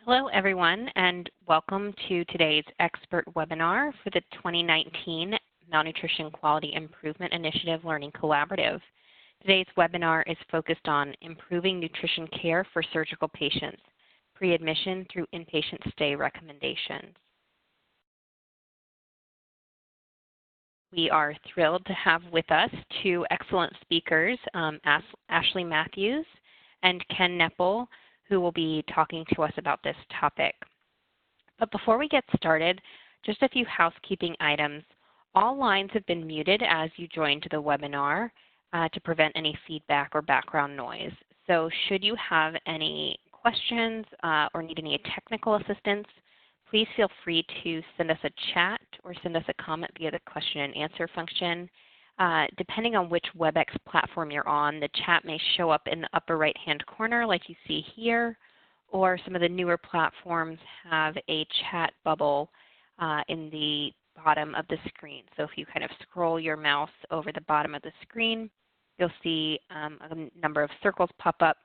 Hello, everyone, and welcome to today's expert webinar for the 2019 Malnutrition Quality Improvement Initiative Learning Collaborative. Today's webinar is focused on improving nutrition care for surgical patients, pre-admission through inpatient stay recommendations. We are thrilled to have with us two excellent speakers, Ashley Matthews and Ken Nepple, who will be talking to us about this topic. But before we get started, just a few housekeeping items. All lines have been muted as you joined the webinar to prevent any feedback or background noise. So should you have any questions or need any technical assistance, please feel free to send us a chat or send us a comment via the question and answer function. Depending on which WebEx platform you're on, the chat may show up in the upper right-hand corner like you see here, or some of the newer platforms have a chat bubble in the bottom of the screen. So if you kind of scroll your mouse over the bottom of the screen, you'll see a number of circles pop up,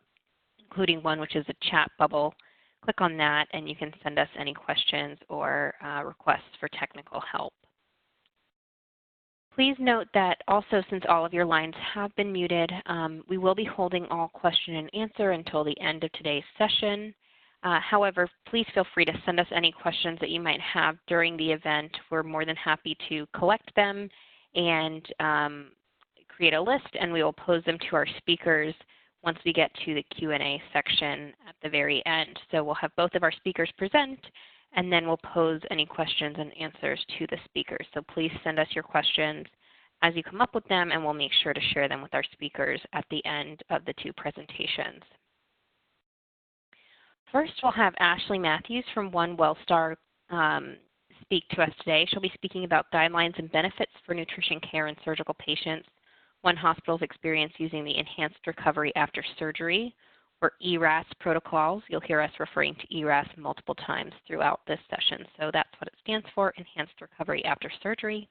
including one which is a chat bubble. Click on that and you can send us any questions or requests for technical help. Please note that also, since all of your lines have been muted, we will be holding all question and answer until the end of today's session. However, please feel free to send us any questions that you might have during the event. We're more than happy to collect them and create a list, and we will pose them to our speakers once we get to the Q&A section at the very end. So we'll have both of our speakers present, and then we'll pose any questions and answers to the speakers. So please send us your questions as you come up with them, and we'll make sure to share them with our speakers at the end of the two presentations. First, we'll have Ashley Matthews from One WellStar speak to us today. She'll be speaking about guidelines and benefits for nutrition care in surgical patients, One Hospital's experience using the Enhanced Recovery After Surgery, or ERAS protocols. You'll hear us referring to ERAS multiple times throughout this session. So that's what it stands for, Enhanced Recovery After Surgery.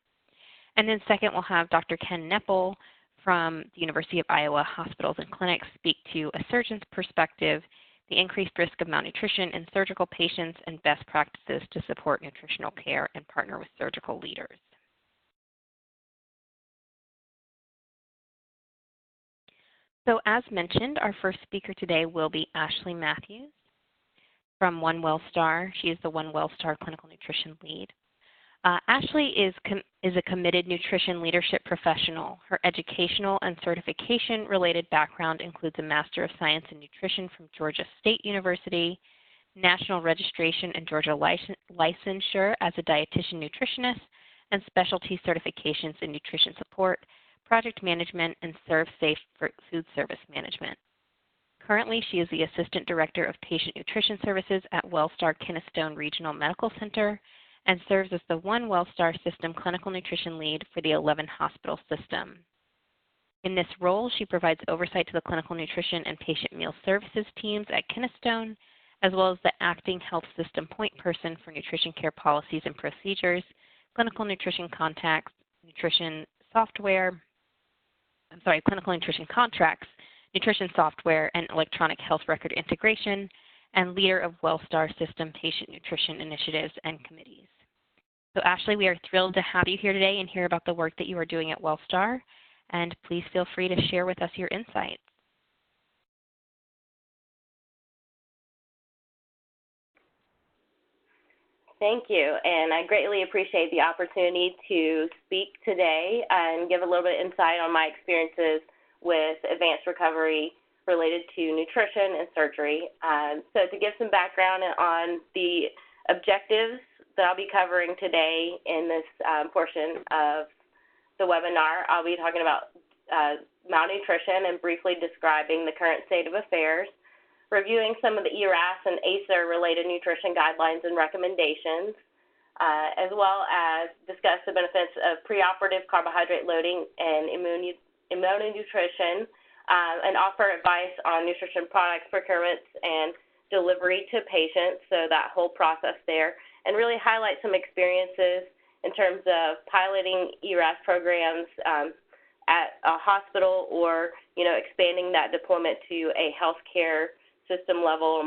And then second, we'll have Dr. Ken Nepple from the University of Iowa Hospitals and Clinics speak to a surgeon's perspective, the increased risk of malnutrition in surgical patients and best practices to support nutritional care and partner with surgical leaders. So as mentioned, our first speaker today will be Ashley Matthews from One WellStar. She is the One WellStar Clinical Nutrition Lead. Ashley is a committed nutrition leadership professional. Her educational and certification-related background includes a Master of Science in Nutrition from Georgia State University, National Registration and Georgia Licensure as a Dietitian Nutritionist, and specialty certifications in nutrition support, project management, and Serve Safe Food Service Management. Currently, she is the Assistant Director of Patient Nutrition Services at WellStar Keystone Regional Medical Center and serves as the One WellStar System Clinical Nutrition Lead for the 11-hospital system. In this role, she provides oversight to the clinical nutrition and patient meal services teams at Keystone, as well as the acting health system point person for nutrition care policies and procedures, clinical nutrition contacts, clinical nutrition contracts, nutrition software, and electronic health record integration, and leader of WellStar System patient nutrition initiatives and committees. So Ashley, we are thrilled to have you here today and hear about the work that you are doing at WellStar, and please feel free to share with us your insights. Thank you, and I greatly appreciate the opportunity to speak today and give a little bit of insight on my experiences with advanced recovery related to nutrition and surgery. So to give some background on the objectives that I'll be covering today in this portion of the webinar, I'll be talking about malnutrition and briefly describing the current state of affairs, reviewing some of the ERAS and ACER-related nutrition guidelines and recommendations, as well as discuss the benefits of preoperative carbohydrate loading and immunonutrition, and offer advice on nutrition products, procurements, and delivery to patients, so that whole process there, and really highlight some experiences in terms of piloting ERAS programs at a hospital or, expanding that deployment to a healthcare system level or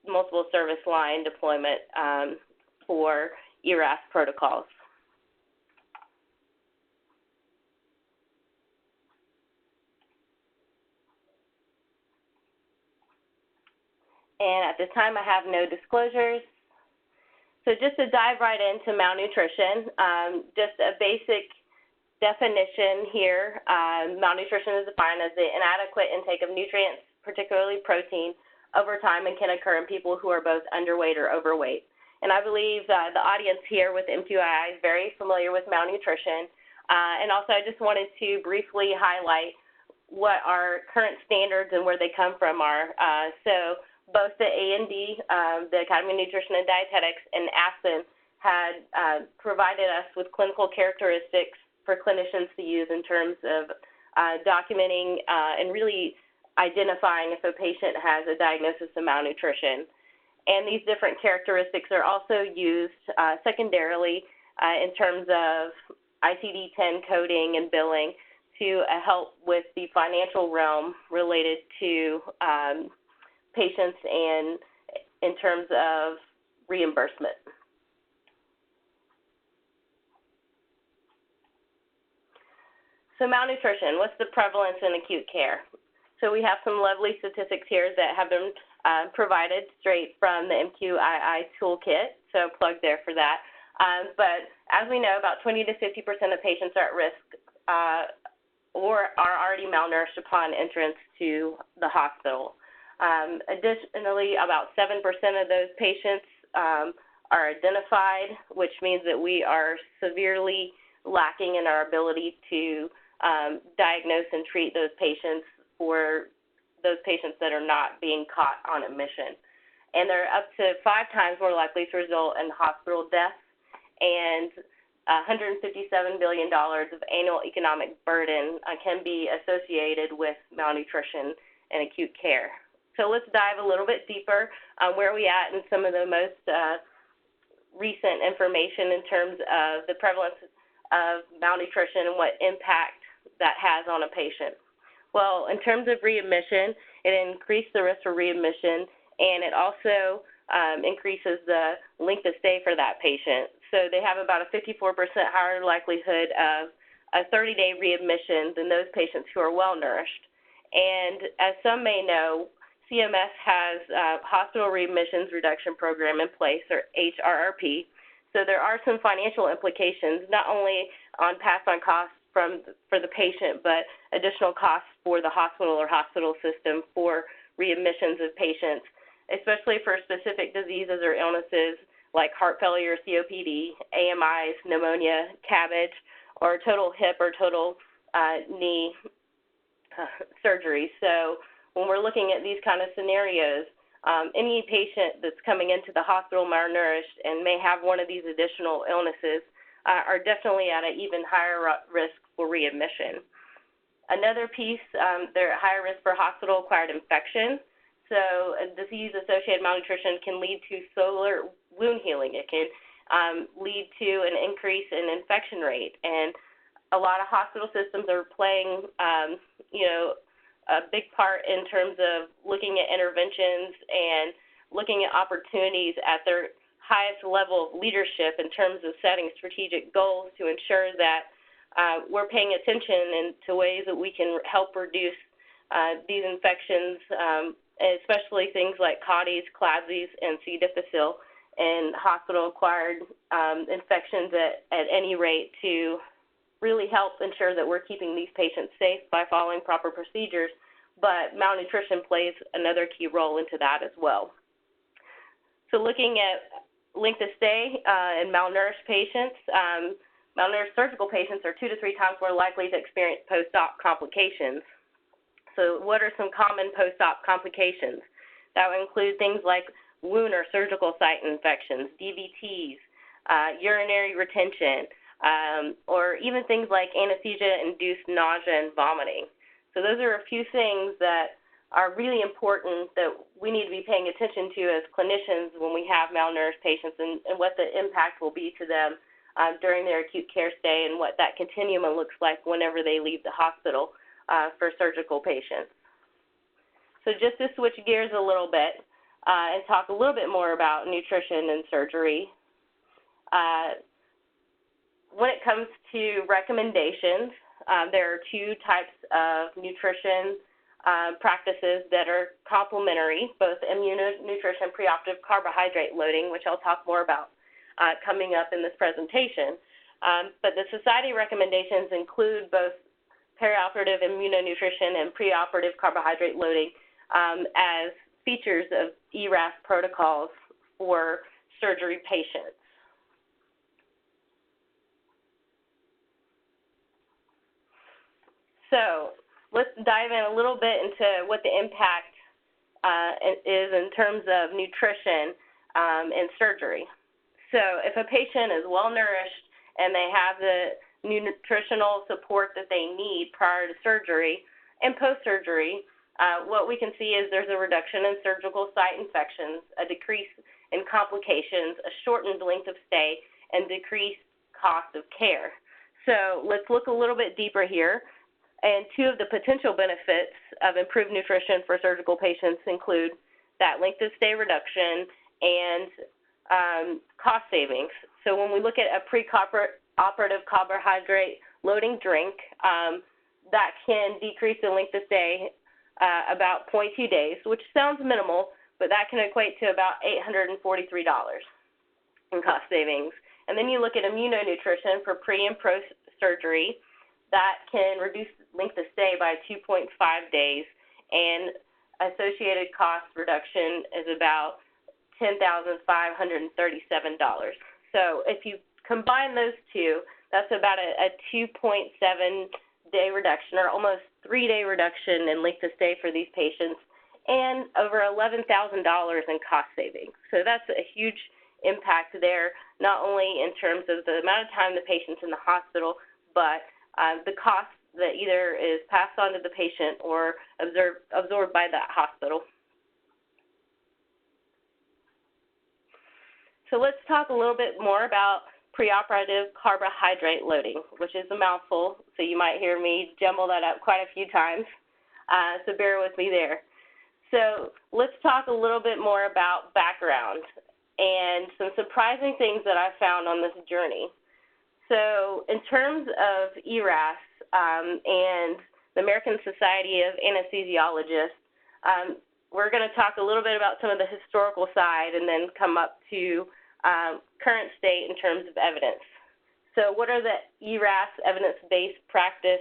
multiple service line deployment for ERAS protocols. And at this time, I have no disclosures. So just to dive right into malnutrition, just a basic definition here. Malnutrition is defined as the inadequate intake of nutrients, particularly protein, over time and can occur in people who are both underweight or overweight. And I believe the audience here with MQII is very familiar with malnutrition. And also I just wanted to briefly highlight what our current standards and where they come from are. So both the A&D, the Academy of Nutrition and Dietetics, and ASPEN had provided us with clinical characteristics for clinicians to use in terms of documenting and really identifying if a patient has a diagnosis of malnutrition. And these different characteristics are also used secondarily in terms of ICD-10 coding and billing to help with the financial realm related to patients and in terms of reimbursement. So malnutrition, what's the prevalence in acute care? So we have some lovely statistics here that have been provided straight from the MQII toolkit, so plug there for that. But as we know, about 20 to 50% of patients are at risk or are already malnourished upon entrance to the hospital. Additionally, about 7% of those patients are identified, which means that we are severely lacking in our ability to diagnose and treat those patients for those patients that are not being caught on admission. And they're up to 5 times more likely to result in hospital deaths and $157 billion of annual economic burden can be associated with malnutrition in acute care. So let's dive a little bit deeper on where we at in some of the most recent information in terms of the prevalence of malnutrition and what impact that has on a patient. Well, in terms of readmission, it increased the risk for readmission, and it also increases the length of stay for that patient. So they have about a 54% higher likelihood of a 30-day readmission than those patients who are well-nourished. And as some may know, CMS has a Hospital Readmissions Reduction Program in place, or HRRP. So there are some financial implications, not only on pass-on costs for the patient, but additional costs for the hospital or hospital system for readmissions of patients, especially for specific diseases or illnesses like heart failure, COPD, AMIs, pneumonia, CABG, or total hip or total knee surgery. So when we're looking at these kind of scenarios, any patient that's coming into the hospital malnourished and may have one of these additional illnesses are definitely at an even higher risk for readmission. Another piece, they're at higher risk for hospital-acquired infection. So a disease-associated malnutrition can lead to cellular wound healing. It can lead to an increase in infection rate. And a lot of hospital systems are playing, a big part in terms of looking at interventions and looking at opportunities at their highest level of leadership in terms of setting strategic goals to ensure that we're paying attention to ways that we can help reduce these infections, especially things like CODIs, CLABSIs, and C. difficile, and hospital-acquired infections at any rate to really help ensure that we're keeping these patients safe by following proper procedures, but malnutrition plays another key role into that as well. So looking at length of stay in malnourished patients, malnourished surgical patients are 2 to 3 times more likely to experience post-op complications. So what are some common post-op complications? That would include things like wound or surgical site infections, DVTs, urinary retention, or even things like anesthesia-induced nausea and vomiting. So those are a few things that are really important that we need to be paying attention to as clinicians when we have malnourished patients and what the impact will be to them during their acute care stay and what that continuum looks like whenever they leave the hospital for surgical patients. So just to switch gears a little bit, and talk a little bit more about nutrition and surgery. When it comes to recommendations, there are two types of nutrition practices that are complementary, both immunonutrition, preoperative carbohydrate loading, which I'll talk more about coming up in this presentation. But the society recommendations include both perioperative immunonutrition and preoperative carbohydrate loading as features of ERAS protocols for surgery patients. So let's dive in a little bit into what the impact is in terms of nutrition and surgery. So if a patient is well-nourished and they have the nutritional support that they need prior to surgery and post-surgery, what we can see is there's a reduction in surgical site infections, a decrease in complications, a shortened length of stay, and decreased cost of care. So let's look a little bit deeper here. And two of the potential benefits of improved nutrition for surgical patients include that length of stay reduction and cost savings. So when we look at a pre-operative carbohydrate loading drink, that can decrease the length of stay about 0.2 days, which sounds minimal, but that can equate to about $843 in cost savings. And then you look at immunonutrition for pre and post-surgery, that can reduce length of stay by 2.5 days, and associated cost reduction is about $10,537. So if you combine those two, that's about a 2.7-day reduction, or almost 3-day reduction in length of stay for these patients, and over $11,000 in cost savings. So that's a huge impact there, not only in terms of the amount of time the patient's in the hospital, but the cost that either is passed on to the patient or absorbed by that hospital. So let's talk a little bit more about preoperative carbohydrate loading, which is a mouthful, so you might hear me jumble that up quite a few times, so bear with me there. So let's talk a little bit more about background and some surprising things that I found on this journey. So in terms of ERAS and the American Society of Anesthesiologists, we're going to talk a little bit about some of the historical side and then come up to current state in terms of evidence. So what are the ERAS evidence-based practice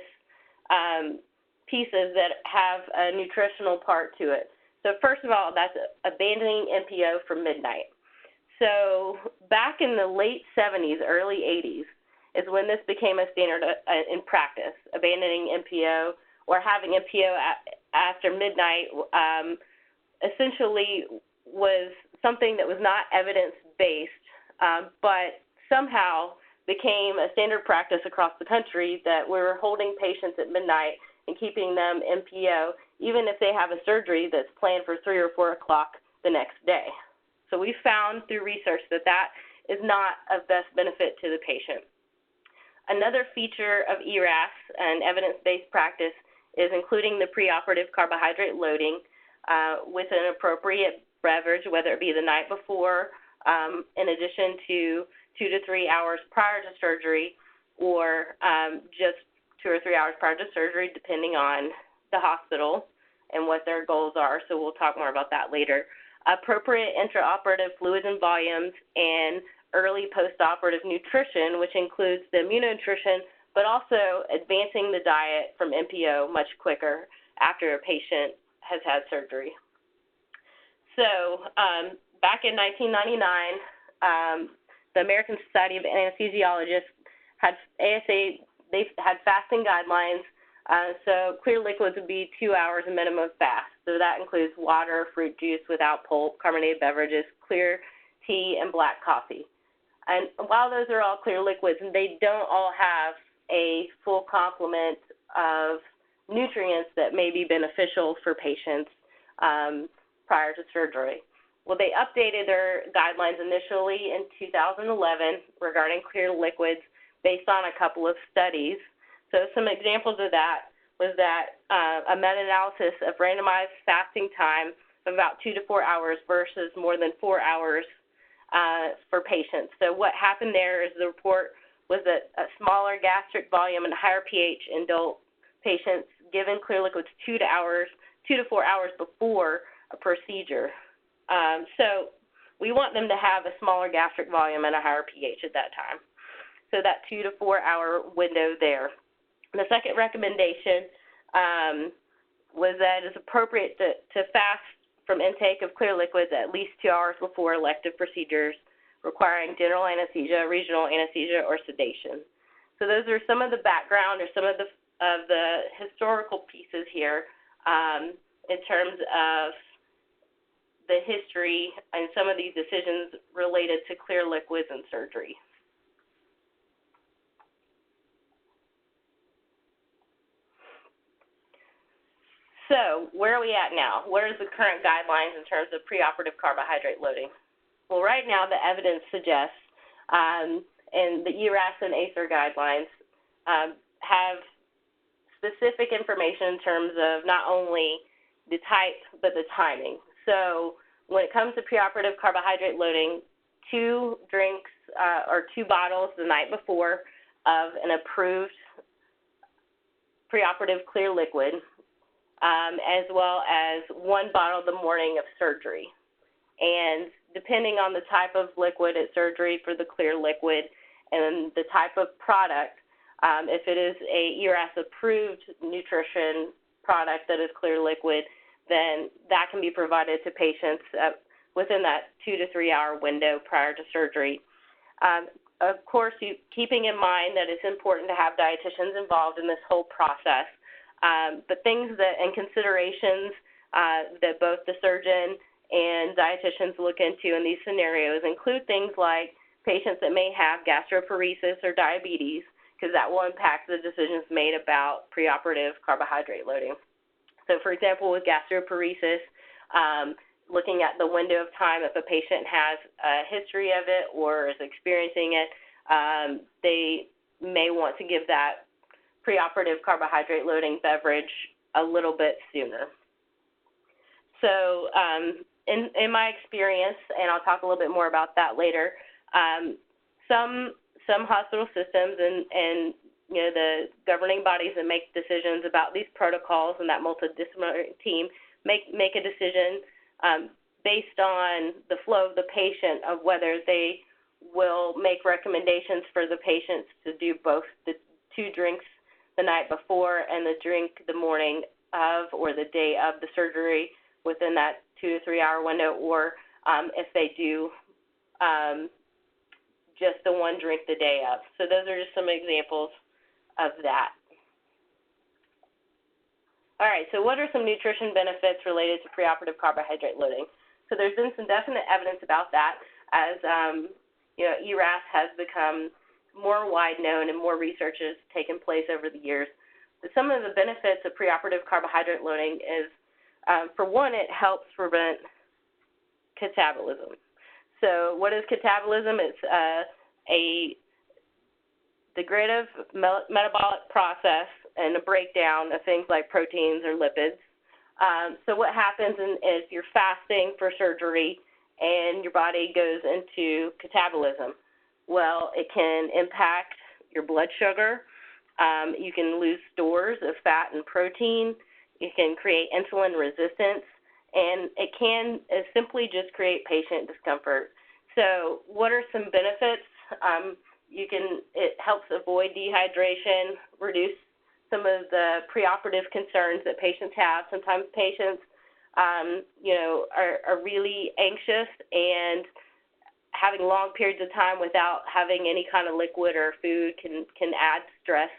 pieces that have a nutritional part to it? So first of all, that's abandoning NPO for midnight. So back in the late 70s, early 80s, is when this became a standard in practice. Abandoning NPO or having NPO after midnight essentially was something that was not evidence-based, but somehow became a standard practice across the country that we're holding patients at midnight and keeping them NPO, even if they have a surgery that's planned for 3 or 4 o'clock the next day. So we found through research that that is not of best benefit to the patient. Another feature of ERAS and evidence-based practice is including the preoperative carbohydrate loading with an appropriate beverage, whether it be the night before, in addition to 2 to 3 hours prior to surgery, or just 2 or 3 hours prior to surgery, depending on the hospital and what their goals are. So we'll talk more about that later. Appropriate intraoperative fluids and volumes, and early postoperative nutrition, which includes the immunonutrition, but also advancing the diet from NPO much quicker after a patient has had surgery. So back in 1999, the American Society of Anesthesiologists had they had fasting guidelines. So clear liquids would be 2 hours a minimum fast. So that includes water, fruit juice without pulp, carbonated beverages, clear tea, and black coffee. And while those are all clear liquids, they don't all have a full complement of nutrients that may be beneficial for patients prior to surgery. Well, they updated their guidelines initially in 2011 regarding clear liquids based on a couple of studies. So some examples of that was that a meta-analysis of randomized fasting time of about 2 to 4 hours versus more than 4 hours for patients. So what happened there is the report was that a smaller gastric volume and higher pH in adult patients given clear liquids 2 to 4 hours before a procedure. So we want them to have a smaller gastric volume and a higher pH at that time. So that 2 to 4 hour window there. The second recommendation was that it's appropriate to fast from intake of clear liquids at least 2 hours before elective procedures requiring general anesthesia, regional anesthesia, or sedation. So those are some of the background or some of the historical pieces here in terms of the history and some of these decisions related to clear liquids and surgery. So where are we at now? Where is the current guidelines in terms of preoperative carbohydrate loading? Well, right now the evidence suggests, and the ERAS and ACER guidelines have specific information in terms of not only the type but the timing. So when it comes to preoperative carbohydrate loading, 2 drinks or 2 bottles the night before of an approved preoperative clear liquid, as well as 1 bottle the morning of surgery. And depending on the type of liquid at surgery for the clear liquid and the type of product, if it is a ERAS-approved nutrition product that is clear liquid, then that can be provided to patients within that 2 to 3 hour window prior to surgery. Of course, keeping in mind that it's important to have dietitians involved in this whole process, but things and considerations that both the surgeon and dietitians look into in these scenarios include things like patients that may have gastroparesis or diabetes, because that will impact the decisions made about preoperative carbohydrate loading. So, for example, with gastroparesis, looking at the window of time, if a patient has a history of it or is experiencing it, they may want to give that preoperative carbohydrate loading beverage a little bit sooner. So in my experience, and I'll talk a little bit more about that later, some hospital systems and the governing bodies that make decisions about these protocols and that multidisciplinary team make a decision based on the flow of the patient of whether they will make recommendations for the patients to do both the 2 drinks the night before and the drink the morning of or the day of the surgery within that 2 to 3 hour window, or if they do just the 1 drink the day of. So those are just some examples of that. All right, so what are some nutrition benefits related to preoperative carbohydrate loading? So there's been some definite evidence about that as ERAS has become more wide known and more research has taken place over the years. But some of the benefits of preoperative carbohydrate loading is, for one, it helps prevent catabolism. So what is catabolism? It's a degradative metabolic process and a breakdown of things like proteins or lipids. So what happens is you're fasting for surgery and your body goes into catabolism. Well, it can impact your blood sugar. You can lose stores of fat and protein. It can create insulin resistance, and it can simply just create patient discomfort. So what are some benefits? It helps avoid dehydration, reduce some of the preoperative concerns that patients have. Sometimes patients, are really anxious and having long periods of time without having any kind of liquid or food can add stress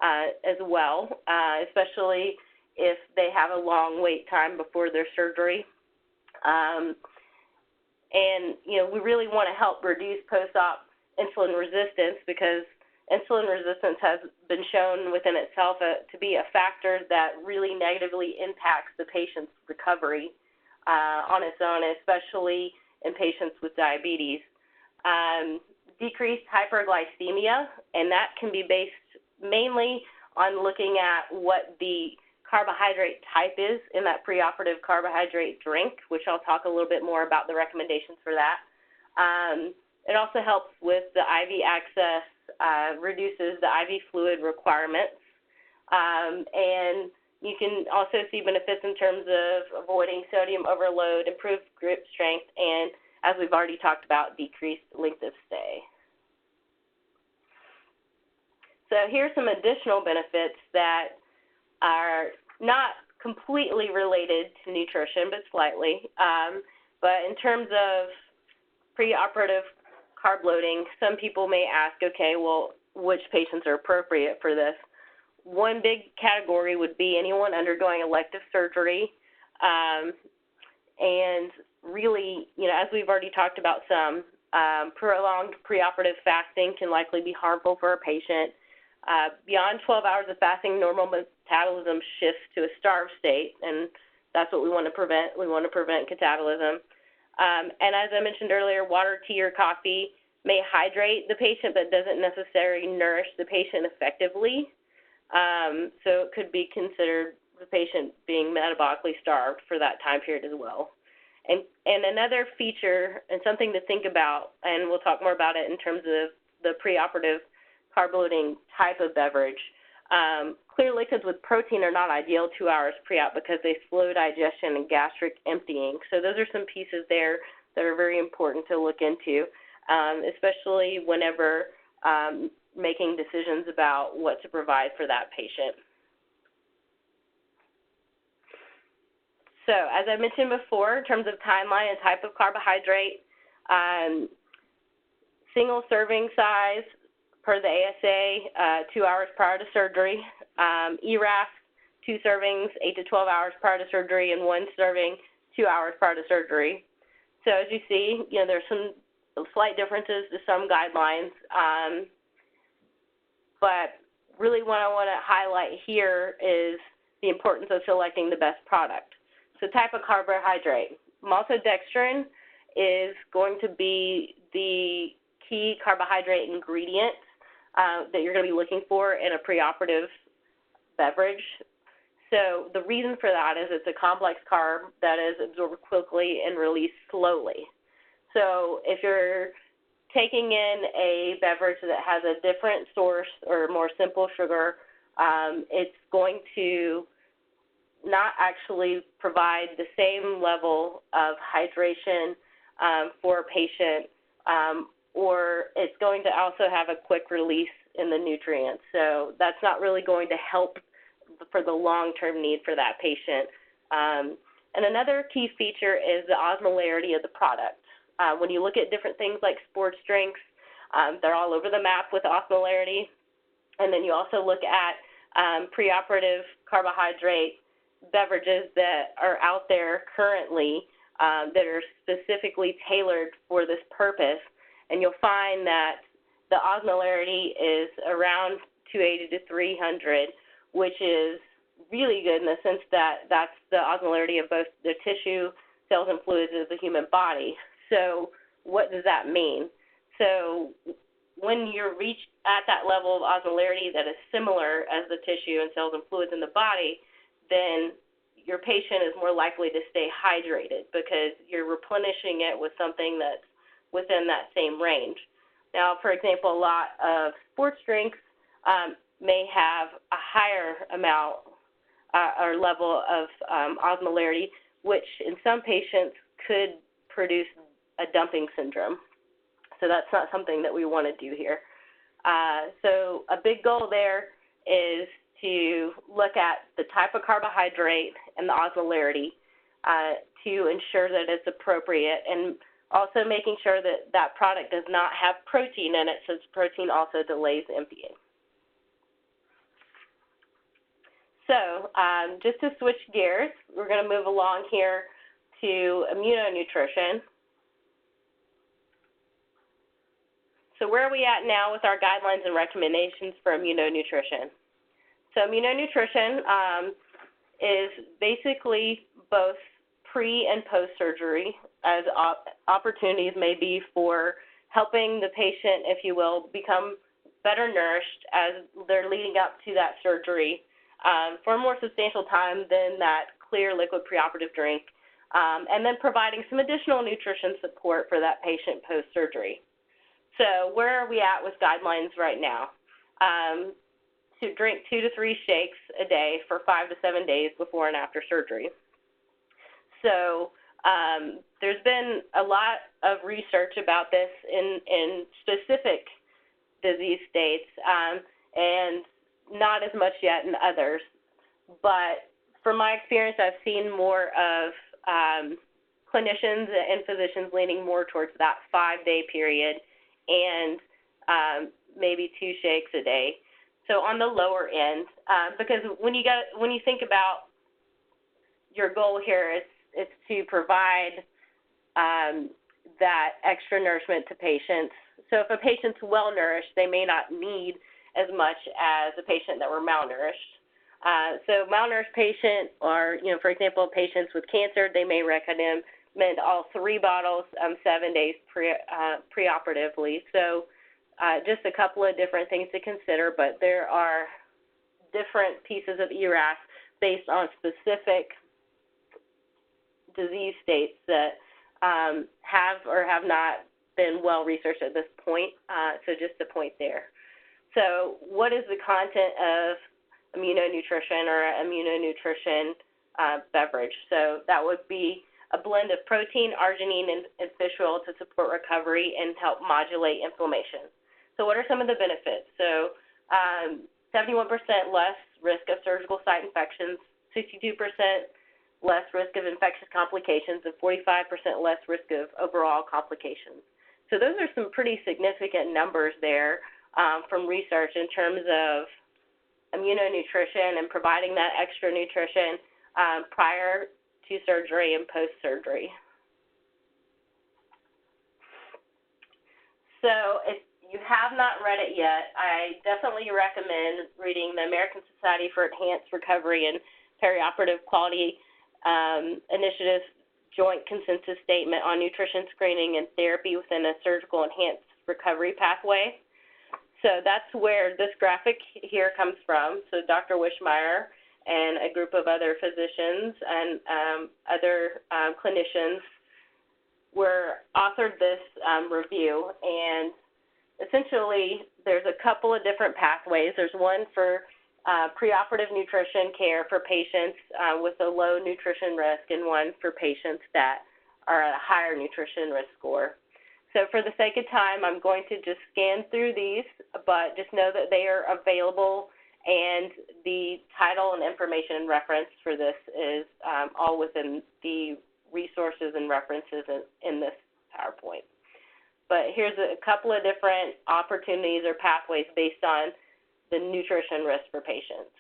as well, especially if they have a long wait time before their surgery. And we really want to help reduce post-op insulin resistance, because insulin resistance has been shown within itself to be a factor that really negatively impacts the patient's recovery on its own, especially in patients with diabetes. Decreased hyperglycemia, and that can be based mainly on looking at what the carbohydrate type is in that preoperative carbohydrate drink, which I'll talk a little bit more about the recommendations for that. It also helps with the IV access, reduces the IV fluid requirements, and you can also see benefits in terms of avoiding sodium overload, improved grip strength, and, as we've already talked about, decreased length of stay. So here's some additional benefits that are not completely related to nutrition, but slightly. But in terms of preoperative carb loading, some people may ask, okay, well, which patients are appropriate for this? One big category would be anyone undergoing elective surgery. And really, as we've already talked about some, prolonged preoperative fasting can likely be harmful for a patient. Beyond 12 hours of fasting, normal metabolism shifts to a starved state, and that's what we want to prevent. We want to prevent catabolism. And as I mentioned earlier, water, tea, or coffee may hydrate the patient, but doesn't necessarily nourish the patient effectively. So it could be considered the patient being metabolically starved for that time period as well. And another feature and something to think about, and we'll talk more about it in terms of the preoperative carb loading type of beverage. Clear liquids with protein are not ideal 2 hours pre-op because they slow digestion and gastric emptying. So those are some pieces there that are very important to look into, especially whenever making decisions about what to provide for that patient. So as I mentioned before, in terms of timeline and type of carbohydrate, single serving size per the ASA, 2 hours prior to surgery. ERAS, 2 servings, 8 to 12 hours prior to surgery, and 1 serving, 2 hours prior to surgery. So as you see, there's some slight differences to some guidelines, but really what I want to highlight here is the importance of selecting the best product. So type of carbohydrate. Maltodextrin is going to be the key carbohydrate ingredient that you're going to be looking for in a preoperative beverage. So the reason for that is it's a complex carb that is absorbed quickly and released slowly. So if you're taking in a beverage that has a different source or more simple sugar, it's going to not actually provide the same level of hydration for a patient, or it's going to also have a quick release in the nutrients. So that's not really going to help for the long-term need for that patient. And another key feature is the osmolarity of the product. When you look at different things like sports drinks, they're all over the map with osmolarity. And then you also look at preoperative carbohydrate beverages that are out there currently that are specifically tailored for this purpose. And you'll find that the osmolarity is around 280 to 300, which is really good in the sense that that's the osmolarity of both the tissue, cells, and fluids of the human body. So what does that mean? So when you reach at that level of osmolarity that is similar as the tissue and cells and fluids in the body, then your patient is more likely to stay hydrated because you're replenishing it with something that's within that same range. Now, for example, a lot of sports drinks may have a higher amount or level of osmolarity, which in some patients could produce a dumping syndrome. So that's not something that we want to do here. So a big goal there is to look at the type of carbohydrate and the osmolarity to ensure that it's appropriate, and also making sure that that product does not have protein in it, since protein also delays emptying. So just to switch gears, we're going to move along here to immunonutrition. So where are we at now with our guidelines and recommendations for immunonutrition? So immunonutrition is basically both pre- and post-surgery, as opportunities may be for helping the patient, if you will, become better nourished as they're leading up to that surgery, for a more substantial time than that clear liquid preoperative drink, and then providing some additional nutrition support for that patient post-surgery. So where are we at with guidelines right now? To drink 2 to 3 shakes a day for 5 to 7 days before and after surgery. So there's been a lot of research about this in specific disease states, and not as much yet in others. But from my experience, I've seen more of clinicians and physicians leaning more towards that 5-day period and maybe 2 shakes a day. So on the lower end, because when you think about your goal here, it's to provide that extra nourishment to patients. So if a patient's well nourished, they may not need as much as a patient that were malnourished. So malnourished patient, or for example, patients with cancer, they may recommend all 3 bottles 7 days preoperatively. So just a couple of different things to consider, but there are different pieces of ERAS based on specific disease states that have or have not been well researched at this point. So just a point there. So what is the content of immunonutrition or immunonutrition beverage? So that would be a blend of protein, arginine, and fish oil to support recovery and help modulate inflammation. So what are some of the benefits? So 71% less risk of surgical site infections, 62% less risk of infectious complications, and 45% less risk of overall complications. So those are some pretty significant numbers there from research in terms of immunonutrition and providing that extra nutrition prior to surgery and post-surgery. So if you have not read it yet, I definitely recommend reading the American Society for Enhanced Recovery and Perioperative Quality Initiative's Joint Consensus Statement on Nutrition Screening and Therapy within a Surgical Enhanced Recovery Pathway. So that's where this graphic here comes from. So Dr. Wishmeyer and a group of other physicians and other clinicians authored this review, and essentially there's a couple of different pathways. There's one for preoperative nutrition care for patients with a low nutrition risk, and one for patients that are at a higher nutrition risk score. So for the sake of time, I'm going to just scan through these, but just know that they are available, and the title and information and reference for this is all within the resources and references in this PowerPoint. But here's a couple of different opportunities or pathways based on the nutrition risk for patients.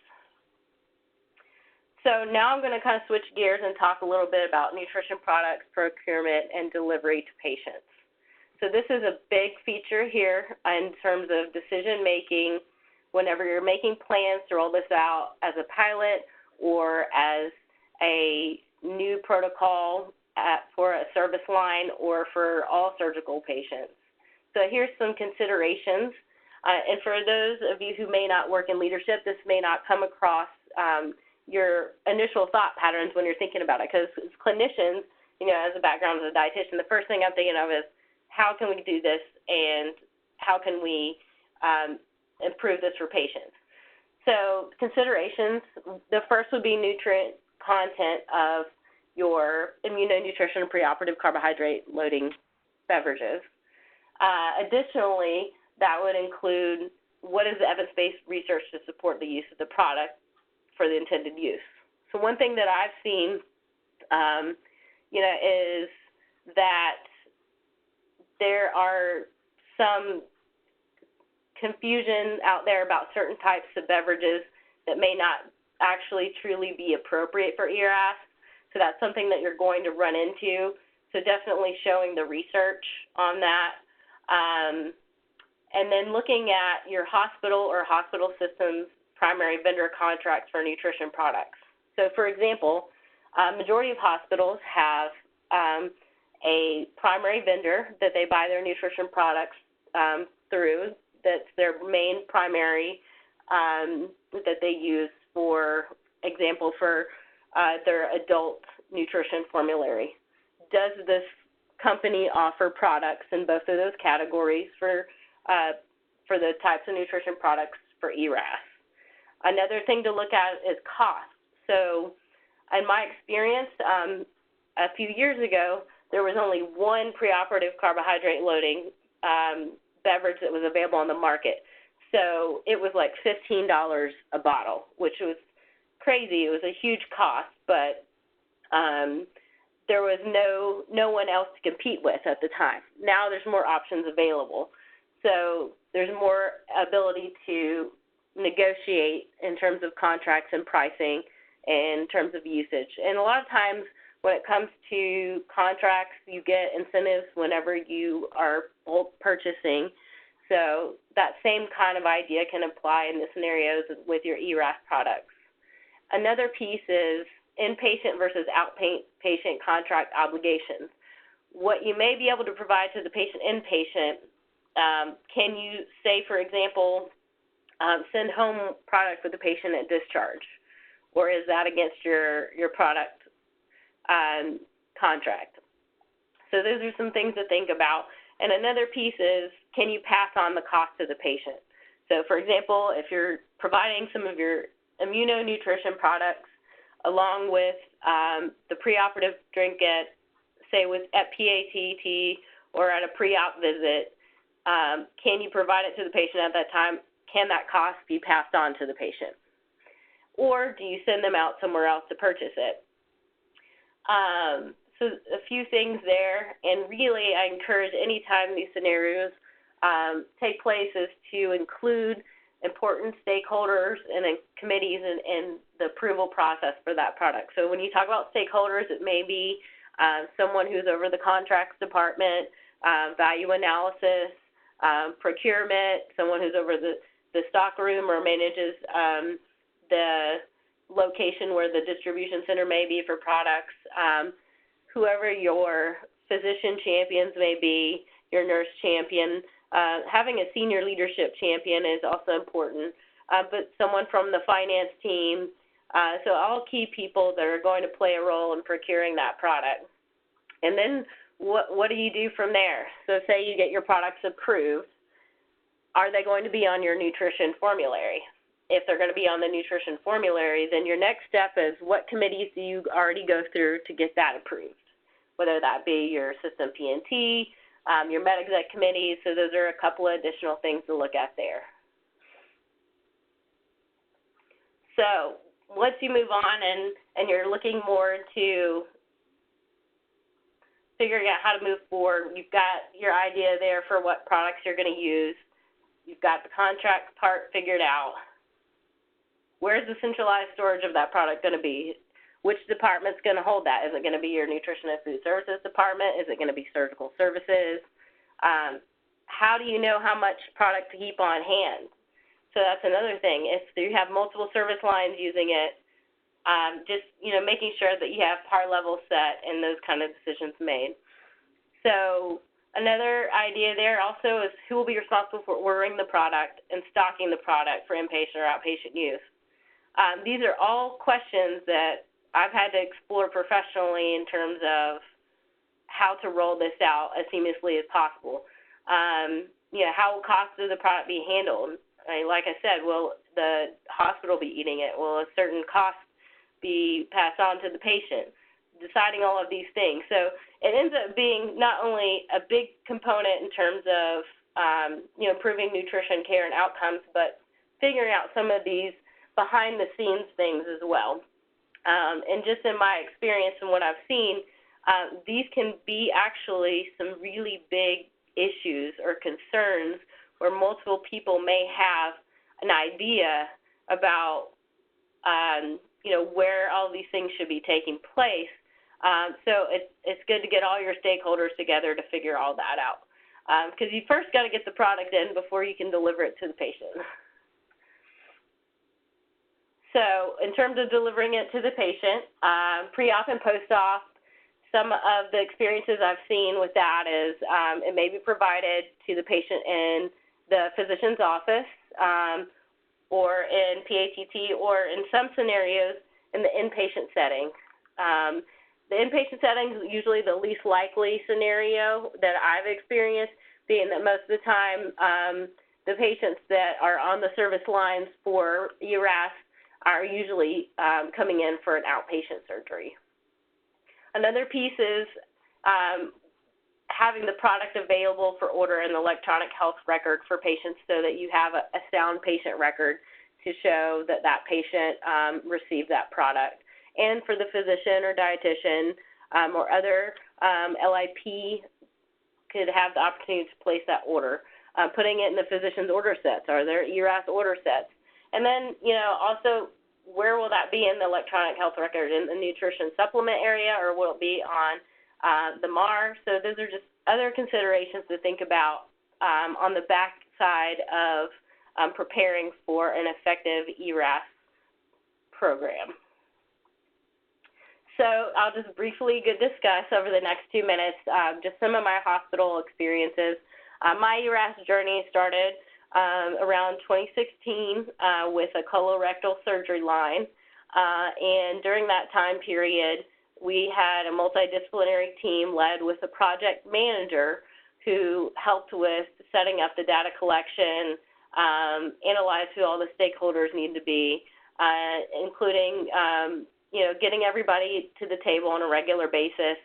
So now I'm going to kind of switch gears and talk a little bit about nutrition products, procurement, and delivery to patients. So this is a big feature here in terms of decision-making whenever you're making plans to roll this out as a pilot or as a new protocol for a service line or for all surgical patients. So here's some considerations. And for those of you who may not work in leadership, this may not come across your initial thought patterns when you're thinking about it, because as clinicians, as a background as a dietitian, the first thing I'm thinking of is how can we do this and how can we improve this for patients. So considerations, the first would be nutrient content of your immunonutrition preoperative carbohydrate loading beverages. Additionally, that would include what is the evidence-based research to support the use of the product for the intended use. So one thing that I've seen, is that there are some confusion out there about certain types of beverages that may not actually truly be appropriate for ERAS. So that's something that you're going to run into. So definitely showing the research on that. And then looking at your hospital or hospital system's primary vendor contracts for nutrition products. So for example, majority of hospitals have a primary vendor that they buy their nutrition products through. That's their main primary that they use, for example, for their adult nutrition formulary. Does this company offer products in both of those categories for the types of nutrition products for ERAS? Another thing to look at is cost. So in my experience, a few years ago, there was only one preoperative carbohydrate loading beverage that was available on the market. So it was like $15 a bottle, which was crazy. It was a huge cost, but there was no one else to compete with at the time. Now there's more options available. So there's more ability to negotiate in terms of contracts and pricing and in terms of usage. And a lot of times when it comes to contracts, you get incentives whenever you are bulk purchasing. So that same kind of idea can apply in the scenarios with your ERAS products. Another piece is inpatient versus outpatient contract obligations. What you may be able to provide to the patient inpatient, can you say, for example, send home product with the patient at discharge, or is that against your product contract? So those are some things to think about. And another piece is, can you pass on the cost to the patient? So, for example, if you're providing some of your immunonutrition products along with the preoperative drink at PATT or at a pre-op visit, can you provide it to the patient at that time? Can that cost be passed on to the patient? Or do you send them out somewhere else to purchase it? So a few things there, and really I encourage anytime these scenarios take place is to include important stakeholders and committees in the approval process for that product. So when you talk about stakeholders, it may be someone who's over the contracts department, value analysis, procurement, someone who's over the stock room or manages the location where the distribution center may be for products, whoever your physician champions may be, your nurse champion. Having a senior leadership champion is also important, but someone from the finance team. So all key people that are going to play a role in procuring that product. And then what do you do from there? So say you get your products approved. Are they going to be on your nutrition formulary? If they're going to be on the nutrition formulary, then your next step is, what committees do you already go through to get that approved? Whether that be your system P&T, your med exec committees. So those are a couple of additional things to look at there. So once you move on and you're looking more to figuring out how to move forward, you've got your idea there for what products you're going to use. You've got the contract part figured out. Where's the centralized storage of that product going to be? Which department's going to hold that? Is it going to be your nutrition and food services department? Is it going to be surgical services? How do you know how much product to keep on hand? So that's another thing. If you have multiple service lines using it, just making sure that you have par level set and those kind of decisions made. So another idea there also is, who will be responsible for ordering the product and stocking the product for inpatient or outpatient use? These are all questions that I've had to explore professionally in terms of how to roll this out as seamlessly as possible. How will cost of the product be handled? Like I said, will the hospital be eating it? Will a certain cost be passed on to the patient? Deciding all of these things. So it ends up being not only a big component in terms of improving nutrition care and outcomes, but figuring out some of these behind-the-scenes things as well. And just in my experience and what I've seen, these can be actually some really big issues or concerns where multiple people may have an idea about, where all these things should be taking place. So it's good to get all your stakeholders together to figure all that out. Because you first got to get the product in before you can deliver it to the patient. So in terms of delivering it to the patient, pre-op and post-op, some of the experiences I've seen with that is it may be provided to the patient in the physician's office, or in PATT, or in some scenarios in the inpatient setting. The inpatient setting is usually the least likely scenario that I've experienced, being that most of the time the patients that are on the service lines for ERAS are usually coming in for an outpatient surgery. Another piece is having the product available for order in the electronic health record for patients so that you have a sound patient record to show that that patient received that product. And for the physician or dietitian or other LIP could have the opportunity to place that order, putting it in the physician's order sets or their ERAS order sets. And then, also, where will that be in the electronic health record? In the nutrition supplement area, or will it be on the MAR? So those are just other considerations to think about on the back side of preparing for an effective ERAS program. So I'll just briefly discuss over the next 2 minutes just some of my hospital experiences. My ERAS journey started around 2016 with a colorectal surgery line, and during that time period, we had a multidisciplinary team led with a project manager who helped with setting up the data collection, analyze who all the stakeholders need to be, including getting everybody to the table on a regular basis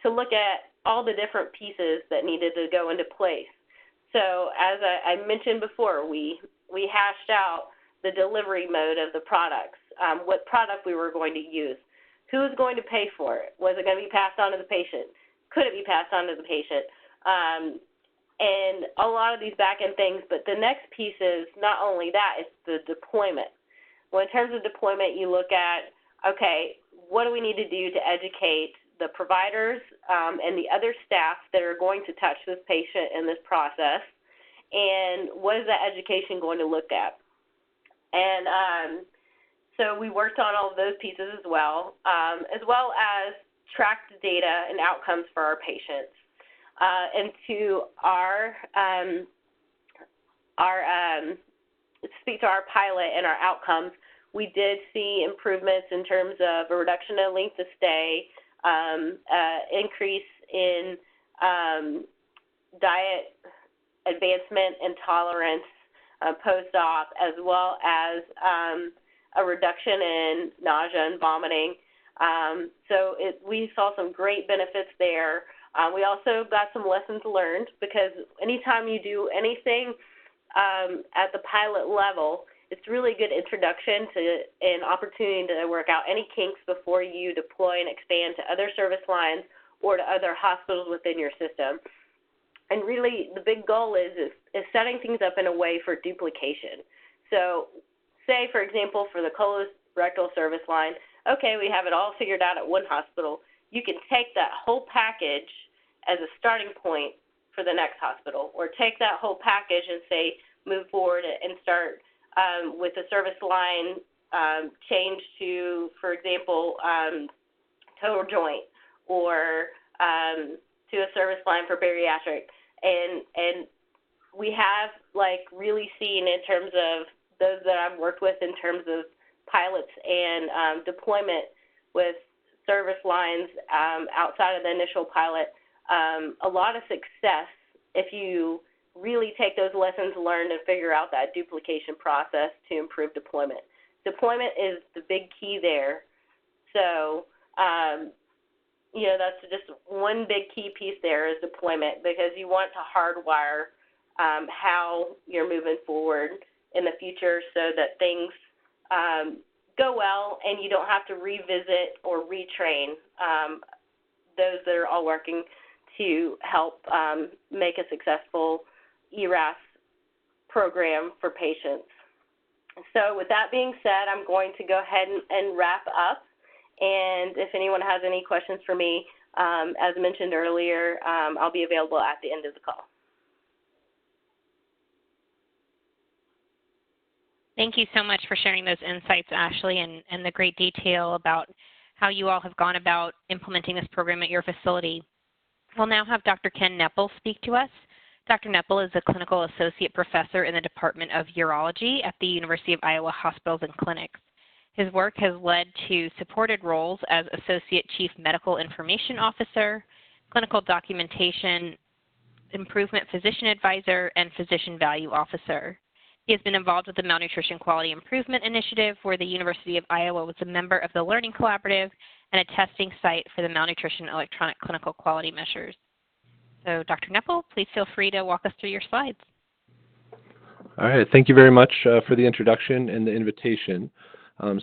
to look at all the different pieces that needed to go into place. So as I mentioned before, we hashed out the delivery mode of the products, what product we were going to use, who was going to pay for it, was it going to be passed on to the patient, could it be passed on to the patient, and a lot of these back-end things. But the next piece is not only that, it's the deployment. Well, in terms of deployment, you look at, okay, what do we need to do to educate the providers and the other staff that are going to touch this patient in this process, and what is that education going to look at? And so we worked on all of those pieces as well as tracked data and outcomes for our patients. And to speak to our pilot and our outcomes, we did see improvements in terms of a reduction in length of stay, increase in diet advancement and tolerance post-op, as well as a reduction in nausea and vomiting. So we saw some great benefits there. We also got some lessons learned, because anytime you do anything at the pilot level, it's really a good introduction to an opportunity to work out any kinks before you deploy and expand to other service lines or to other hospitals within your system. And really, the big goal is setting things up in a way for duplication. So say, for example, for the colorectal service line, okay, we have it all figured out at one hospital. You can take that whole package as a starting point for the next hospital, or take that whole package and say, move forward and start with a service line change to, for example, total joint, or to a service line for bariatric. And we have really seen, in terms of those that I've worked with in terms of pilots and deployment with service lines outside of the initial pilot, a lot of success if you really take those lessons learned and figure out that duplication process to improve deployment. Deployment is the big key there. So, that's just one big key piece there is deployment, because you want to hardwire how you're moving forward in the future so that things go well and you don't have to revisit or retrain those that are all working to help make a successful ERAS program for patients. So with that being said, I'm going to go ahead and wrap up. And if anyone has any questions for me, as mentioned earlier, I'll be available at the end of the call. Thank you so much for sharing those insights, Ashley, and the great detail about how you all have gone about implementing this program at your facility. We'll now have Dr. Ken Nepple speak to us. Dr. Nepple is a clinical associate professor in the Department of Urology at the University of Iowa Hospitals and Clinics. His work has led to supported roles as Associate Chief Medical Information Officer, Clinical Documentation Improvement Physician Advisor, and Physician Value Officer. He has been involved with the Malnutrition Quality Improvement Initiative, where the University of Iowa was a member of the Learning Collaborative and a testing site for the malnutrition electronic clinical quality measures. So Dr. Nepple, please feel free to walk us through your slides. All right, thank you very much for the introduction and the invitation.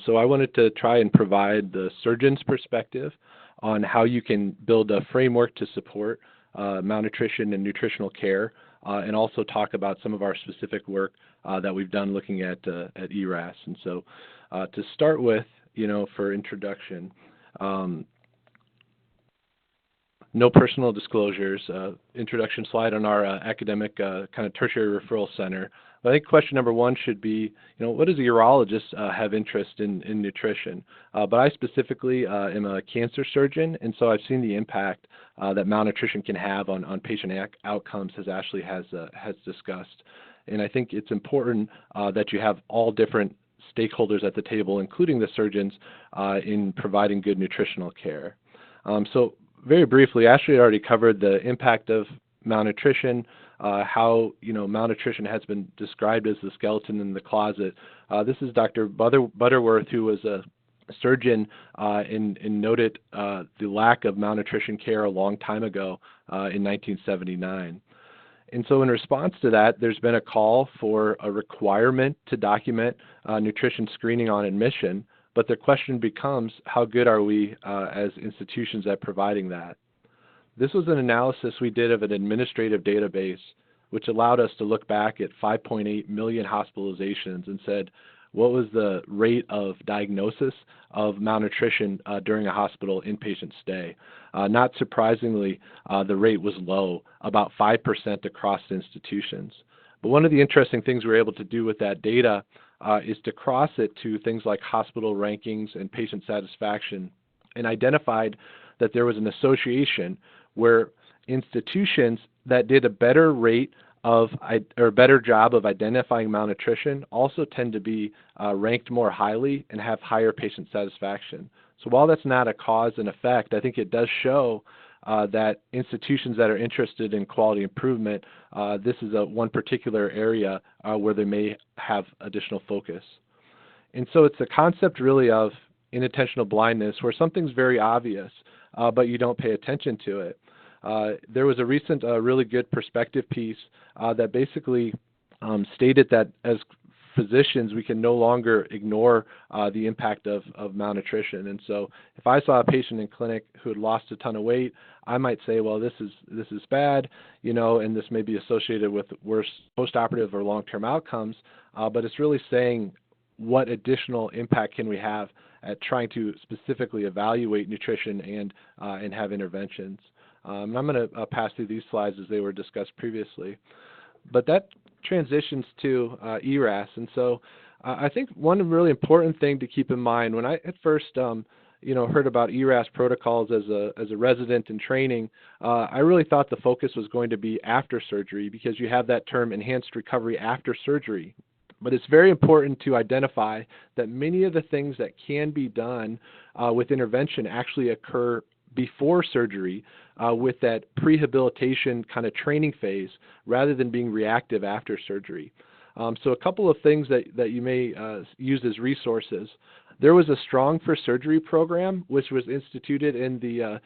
So I wanted to try and provide the surgeon's perspective on how you can build a framework to support malnutrition and nutritional care, and also talk about some of our specific work that we've done looking at ERAS. And so to start with, for introduction, no personal disclosures, introduction slide on our academic kind of tertiary referral center. I think question number one should be, what does a urologist have interest in nutrition? But I specifically am a cancer surgeon, and so I've seen the impact that malnutrition can have on patient outcomes, as Ashley has discussed. And I think it's important that you have all different stakeholders at the table, including the surgeons, in providing good nutritional care. So very briefly, Ashley already covered the impact of malnutrition, how malnutrition has been described as the skeleton in the closet. This is Dr. Butterworth, who was a surgeon and noted the lack of malnutrition care a long time ago in 1979. And so in response to that, there's been a call for a requirement to document nutrition screening on admission, but the question becomes, how good are we as institutions at providing that? This was an analysis we did of an administrative database, which allowed us to look back at 5.8 million hospitalizations and said, what was the rate of diagnosis of malnutrition during a hospital inpatient stay? Not surprisingly, the rate was low, about 5% across institutions. But one of the interesting things we were able to do with that data is to cross it to things like hospital rankings and patient satisfaction, and identified that there was an association where institutions that did a better rate of or better job of identifying malnutrition also tend to be ranked more highly and have higher patient satisfaction. So while that's not a cause and effect, I think it does show that institutions that are interested in quality improvement, this is one particular area where they may have additional focus. And so it's a concept really of inattentional blindness, where something's very obvious, but you don't pay attention to it. There was a recent really good perspective piece that basically stated that as physicians, we can no longer ignore the impact of malnutrition. And so if I saw a patient in clinic who had lost a ton of weight, I might say, well, this is bad, and this may be associated with worse postoperative or long-term outcomes, but it's really saying what additional impact can we have at trying to specifically evaluate nutrition and have interventions. And I'm going to pass through these slides as they were discussed previously. But that transitions to ERAS. And so I think one really important thing to keep in mind, when I at first heard about ERAS protocols as a resident in training, I really thought the focus was going to be after surgery, because you have that term enhanced recovery after surgery. But it's very important to identify that many of the things that can be done with intervention actually occur before surgery with that prehabilitation kind of training phase, rather than being reactive after surgery. So a couple of things that you may use as resources. There was a Strong for Surgery program, which was instituted in the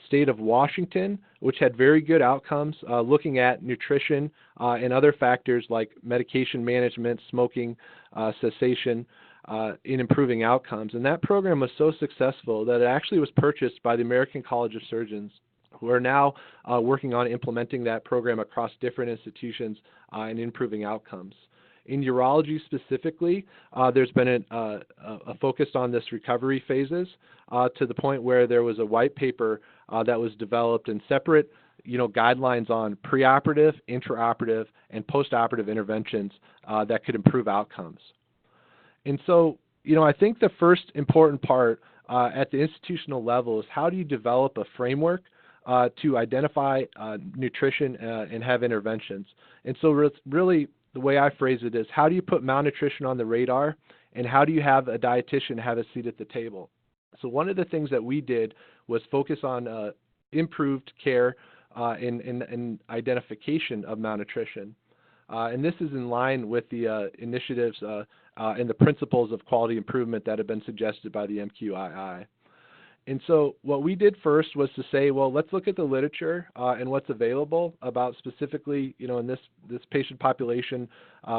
state of Washington, which had very good outcomes looking at nutrition and other factors like medication management, smoking cessation, in improving outcomes. And that program was so successful that it actually was purchased by the American College of Surgeons, who are now working on implementing that program across different institutions and improving outcomes. In urology specifically, there's been a focus on this recovery phases to the point where there was a white paper that was developed in separate guidelines on preoperative, intraoperative, and postoperative interventions that could improve outcomes. And so, I think the first important part at the institutional level is, how do you develop a framework to identify nutrition and have interventions. And so really the way I phrase it is, how do you put malnutrition on the radar, and how do you have a dietitian have a seat at the table? So one of the things that we did was focus on improved care and identification of malnutrition. And this is in line with the initiatives and the principles of quality improvement that have been suggested by the MQII. And so what we did first was to say, well, let's look at the literature and what's available about specifically, in this patient population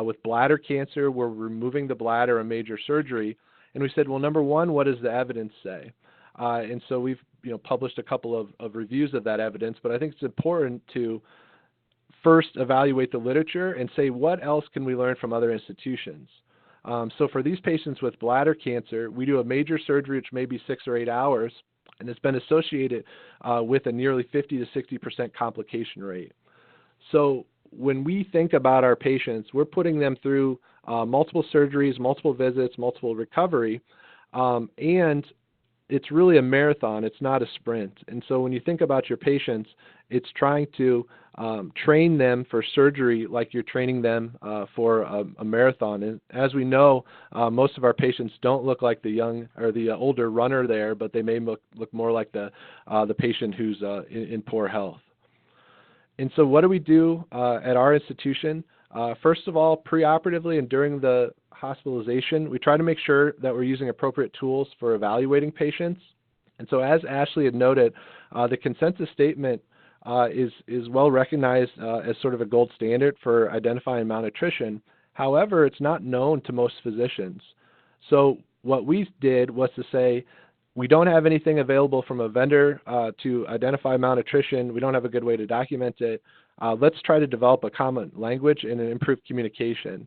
with bladder cancer, we're removing the bladder, a major surgery. And we said, well, number one, what does the evidence say? And so we've published a couple of reviews of that evidence, but I think it's important to first evaluate the literature and say, what else can we learn from other institutions? So for these patients with bladder cancer, we do a major surgery, which may be 6 or 8 hours, and it's been associated with a nearly 50 to 60% complication rate. So when we think about our patients, we're putting them through multiple surgeries, multiple visits, multiple recovery, and it's really a marathon. It's not a sprint. And so when you think about your patients, it's trying to train them for surgery like you're training them for a marathon. And as we know, most of our patients don't look like the young or the older runner there, but they may look more like the patient who's in poor health. And so what do we do at our institution? First of all, preoperatively and during the hospitalization, we try to make sure that we're using appropriate tools for evaluating patients. And so as Ashley had noted, the consensus statement is well recognized as sort of a gold standard for identifying malnutrition. However, it's not known to most physicians. So what we did was to say, we don't have anything available from a vendor to identify malnutrition. We don't have a good way to document it. Let's try to develop a common language and an improved communication.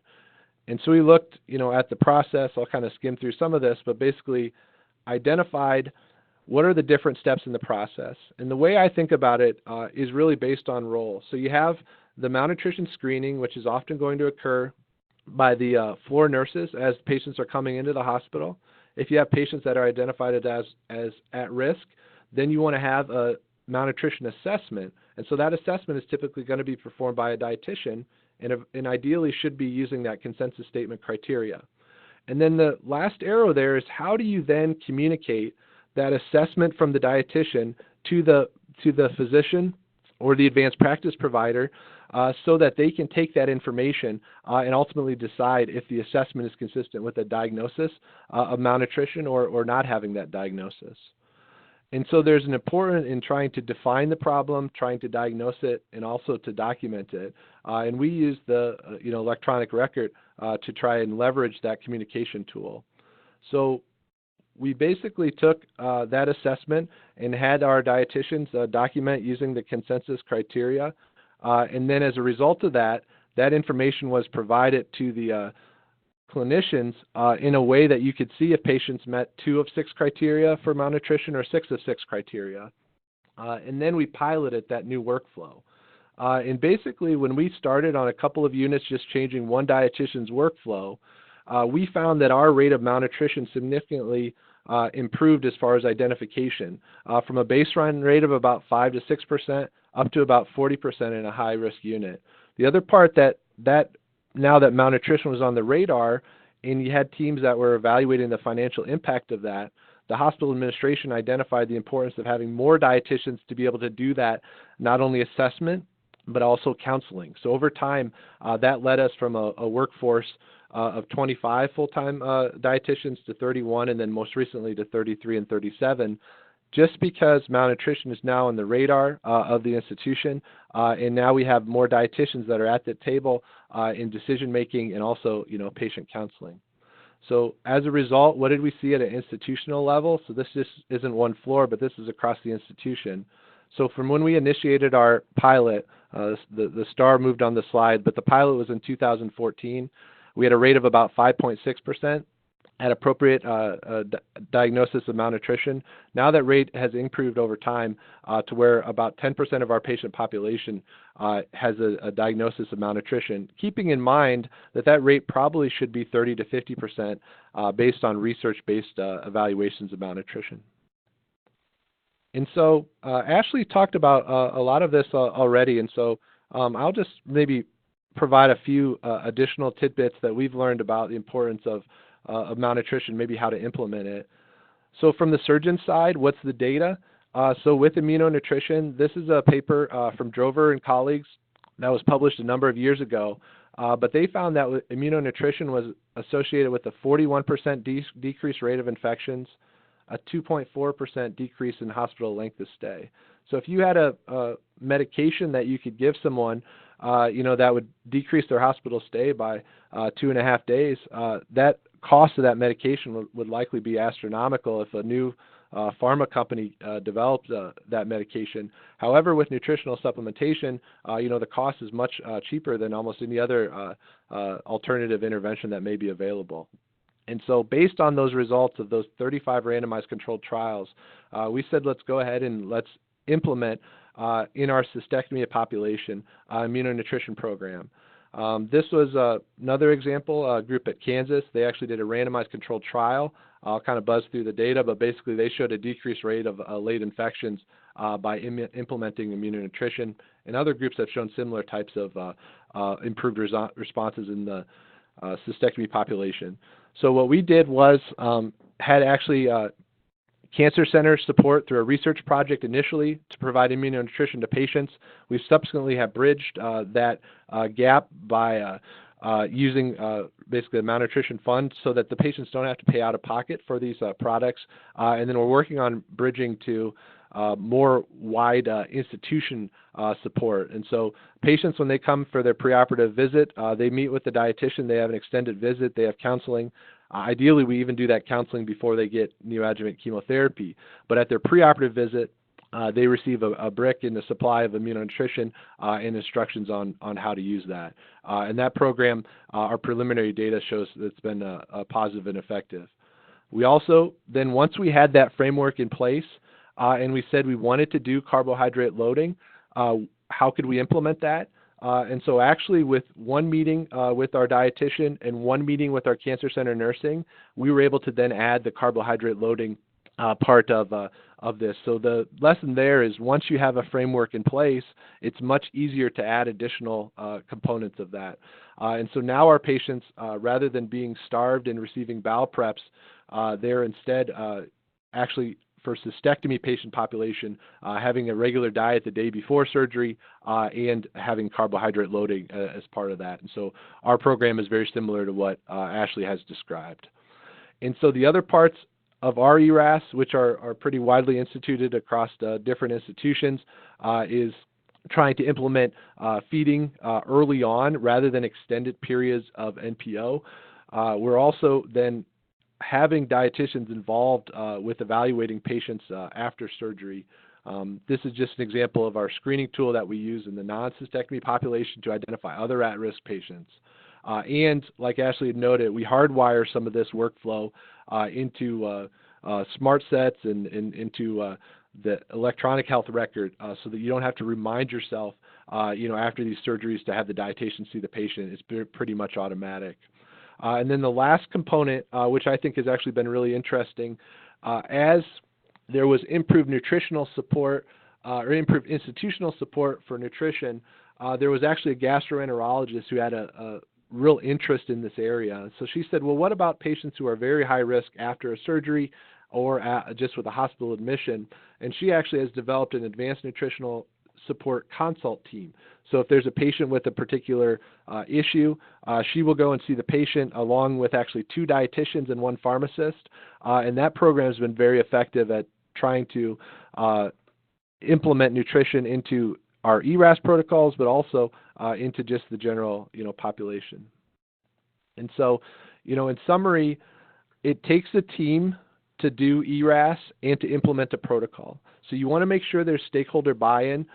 And so we looked, at the process. I'll kind of skim through some of this, but basically identified what are the different steps in the process. And the way I think about it is really based on role. So you have the malnutrition screening, which is often going to occur by the floor nurses as patients are coming into the hospital. If you have patients that are identified as at risk, then you want to have a malnutrition assessment. And so that assessment is typically going to be performed by a dietitian and ideally should be using that consensus statement criteria. And then the last arrow there is, how do you then communicate that assessment from the dietitian to the physician or the advanced practice provider so that they can take that information and ultimately decide if the assessment is consistent with a diagnosis of malnutrition or not having that diagnosis. And so there's an important in trying to define the problem, trying to diagnose it, and also to document it. And we use the electronic record to try and leverage that communication tool. So we basically took that assessment and had our dietitians document using the consensus criteria. And then as a result of that, that information was provided to the clinicians in a way that you could see if patients met 2 of 6 criteria for malnutrition or 6 of 6 criteria. And then we piloted that new workflow. And basically when we started on a couple of units just changing one dietitian's workflow, we found that our rate of malnutrition significantly improved as far as identification, from a baseline rate of about 5 to 6% up to about 40% in a high-risk unit. The other part that now that malnutrition was on the radar and you had teams that were evaluating the financial impact of that, the hospital administration identified the importance of having more dietitians to be able to do that, not only assessment, but also counseling. So over time, that led us from a workforce of 25 full-time dietitians to 31, and then most recently to 33 and 37, just because malnutrition is now on the radar of the institution, and now we have more dietitians that are at the table in decision-making and also, patient counseling. So as a result, what did we see at an institutional level? So this just isn't one floor, but this is across the institution. So from when we initiated our pilot, the star moved on the slide, but the pilot was in 2014. We had a rate of about 5.6% at appropriate diagnosis of malnutrition. Now that rate has improved over time to where about 10% of our patient population has a diagnosis of malnutrition, keeping in mind that that rate probably should be 30 to 50% based on research-based evaluations of malnutrition. And so Ashley talked about a lot of this already, and so I'll just maybe provide a few additional tidbits that we've learned about the importance of malnutrition, maybe how to implement it. So from the surgeon side, what's the data? So with immunonutrition, this is a paper from Drover and colleagues that was published a number of years ago, but they found that immunonutrition was associated with a 41% decreased rate of infections, a 2.4% decrease in hospital length of stay. So if you had a medication that you could give someone, that would decrease their hospital stay by 2.5 days, that cost of that medication would likely be astronomical if a new pharma company developed that medication. However, with nutritional supplementation, the cost is much cheaper than almost any other alternative intervention that may be available. And so based on those results of those 35 randomized controlled trials, we said let's go ahead and let's implement in our cystectomy population immunonutrition program. This was another example, a group at Kansas. They actually did a randomized controlled trial. I'll kind of buzz through the data, but basically they showed a decreased rate of late infections by implementing immunonutrition. And other groups have shown similar types of improved responses in the cystectomy population. So what we did was had actually cancer center support through a research project initially to provide immunonutrition to patients. We subsequently have bridged that gap by using basically a malnutrition fund so that the patients don't have to pay out of pocket for these products. And then we're working on bridging to more wide institution support. And so patients, when they come for their preoperative visit, they meet with the dietitian, they have an extended visit, they have counseling. Ideally, we even do that counseling before they get neoadjuvant chemotherapy. But at their preoperative visit, they receive a brick in the supply of immunonutrition and instructions on how to use that. And that program, our preliminary data shows that it's been positive and effective. We also, then once we had that framework in place and we said we wanted to do carbohydrate loading, how could we implement that? And so actually with one meeting with our dietitian and one meeting with our cancer center nursing, we were able to then add the carbohydrate loading part of this. So the lesson there is once you have a framework in place, it's much easier to add additional components of that. And so now our patients, rather than being starved and receiving bowel preps, they're instead actually for cystectomy patient population, having a regular diet the day before surgery and having carbohydrate loading as part of that. And so our program is very similar to what Ashley has described. And so the other parts of our ERAS, which are pretty widely instituted across different institutions, is trying to implement feeding early on rather than extended periods of NPO. We're also then having dietitians involved with evaluating patients after surgery. This is just an example of our screening tool that we use in the non-cystectomy population to identify other at-risk patients. And like Ashley had noted, we hardwire some of this workflow into smart sets and into the electronic health record so that you don't have to remind yourself, after these surgeries to have the dietitian see the patient. It's pretty much automatic. And then the last component, which I think has actually been really interesting, as there was improved nutritional support or improved institutional support for nutrition, there was actually a gastroenterologist who had a real interest in this area. So she said, well, what about patients who are very high risk after a surgery or just with a hospital admission? And she actually has developed an advanced nutritional support consult team. So if there's a patient with a particular issue, she will go and see the patient along with actually 2 dietitians and 1 pharmacist. And that program has been very effective at trying to implement nutrition into our ERAS protocols, but also into just the general, population. And so, in summary, it takes a team to do ERAS and to implement a protocol. So you want to make sure there's stakeholder buy-in,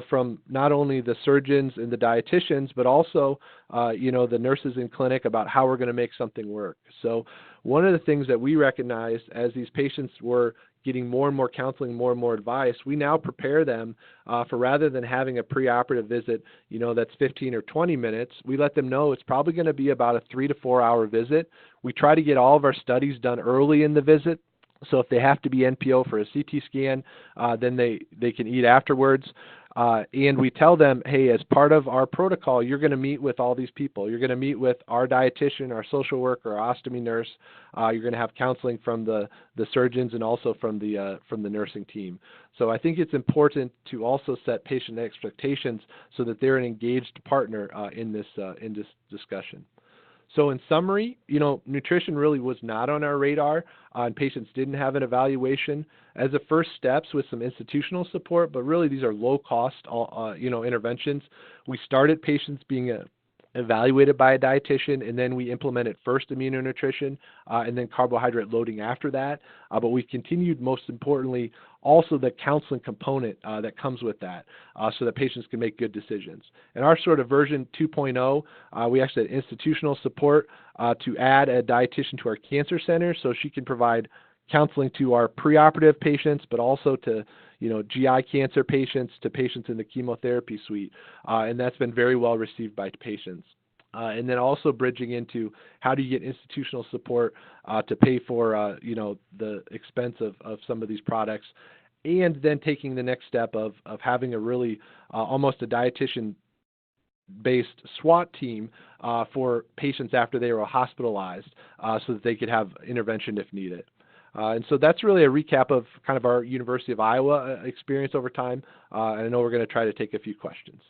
from not only the surgeons and the dietitians, but also, the nurses in clinic about how we're going to make something work. So one of the things that we recognized as these patients were getting more and more counseling, more and more advice, we now prepare them for rather than having a preoperative visit, that's 15 or 20 minutes, we let them know it's probably going to be about a 3 to 4 hour visit. We try to get all of our studies done early in the visit So if they have to be NPO for a CT scan, then they can eat afterwards. And we tell them, hey, as part of our protocol, you're going to meet with all these people. You're going to meet with our dietitian, our social worker, our ostomy nurse. You're going to have counseling from the surgeons and also from the nursing team. So I think it's important to also set patient expectations so that they're an engaged partner in this discussion. So in summary, nutrition really was not on our radar, and patients didn't have an evaluation as a first steps with some institutional support, but really these are low cost, interventions. We started patients being evaluated by a dietitian, and then we implemented first immunonutrition and then carbohydrate loading after that. But we continued, most importantly, also the counseling component that comes with that so that patients can make good decisions. And our sort of version 2.0, we actually had institutional support to add a dietitian to our cancer center so she can provide counseling to our preoperative patients, but also to GI cancer patients, to patients in the chemotherapy suite. And that's been very well received by patients. And then also bridging into how do you get institutional support to pay for the expense of some of these products, and then taking the next step of having a really almost a dietitian based SWAT team for patients after they were hospitalized so that they could have intervention if needed. And so that's really a recap of kind of our University of Iowa experience over time. And I know we're going to try to take a few questions.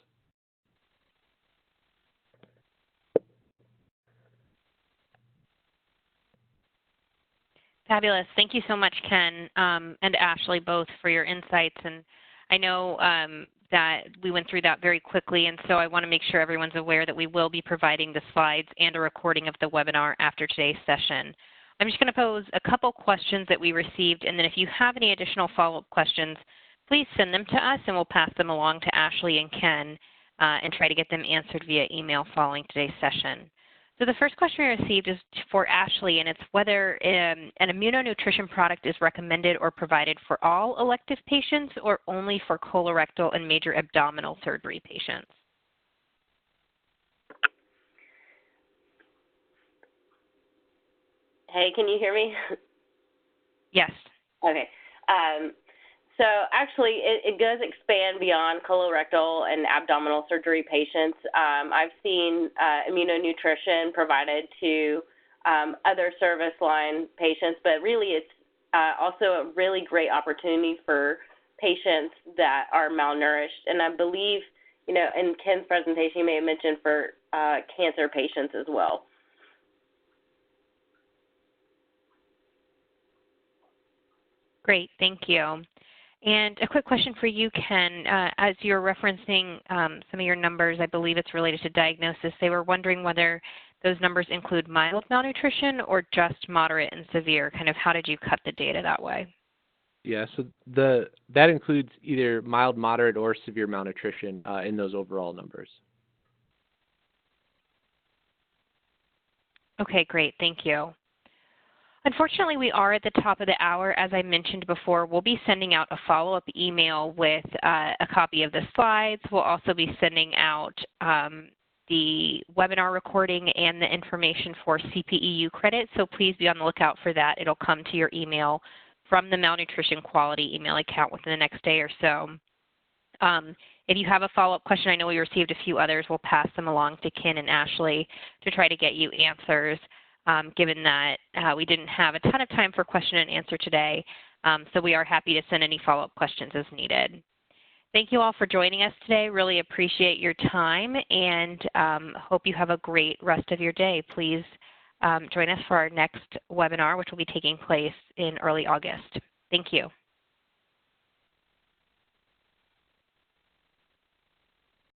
Fabulous. Thank you so much, Ken and Ashley, both for your insights. And I know that we went through that very quickly, and so I want to make sure everyone's aware that we will be providing the slides and a recording of the webinar after today's session. I'm just going to pose a couple questions that we received, and then if you have any additional follow-up questions, please send them to us, and we'll pass them along to Ashley and Ken and try to get them answered via email following today's session. So the first question we received is for Ashley, and it's whether an immunonutrition product is recommended or provided for all elective patients or only for colorectal and major abdominal surgery patients. Hey, can you hear me? Yes. Okay. So actually, it does expand beyond colorectal and abdominal surgery patients. I've seen immunonutrition provided to other service line patients, but really it's also a really great opportunity for patients that are malnourished. And I believe, in Ken's presentation, he may have mentioned for cancer patients as well. Great, thank you. And a quick question for you, Ken. As you're referencing some of your numbers, I believe it's related to diagnosis. They were wondering whether those numbers include mild malnutrition or just moderate and severe. Kind of how did you cut the data that way? Yeah, so that includes either mild, moderate, or severe malnutrition in those overall numbers. Okay, great. Thank you. Unfortunately, we are at the top of the hour. As I mentioned before, we'll be sending out a follow-up email with a copy of the slides. We'll also be sending out the webinar recording and the information for CPEU credit, so please be on the lookout for that. It'll come to your email from the Malnutrition Quality email account within the next day or so. If you have a follow-up question, I know we received a few others. We'll pass them along to Ken and Ashley to try to get you answers. Given that we didn't have a ton of time for question and answer today, so we are happy to send any follow-up questions as needed. Thank you all for joining us today. Really appreciate your time and hope you have a great rest of your day. Please join us for our next webinar, which will be taking place in early August. Thank you.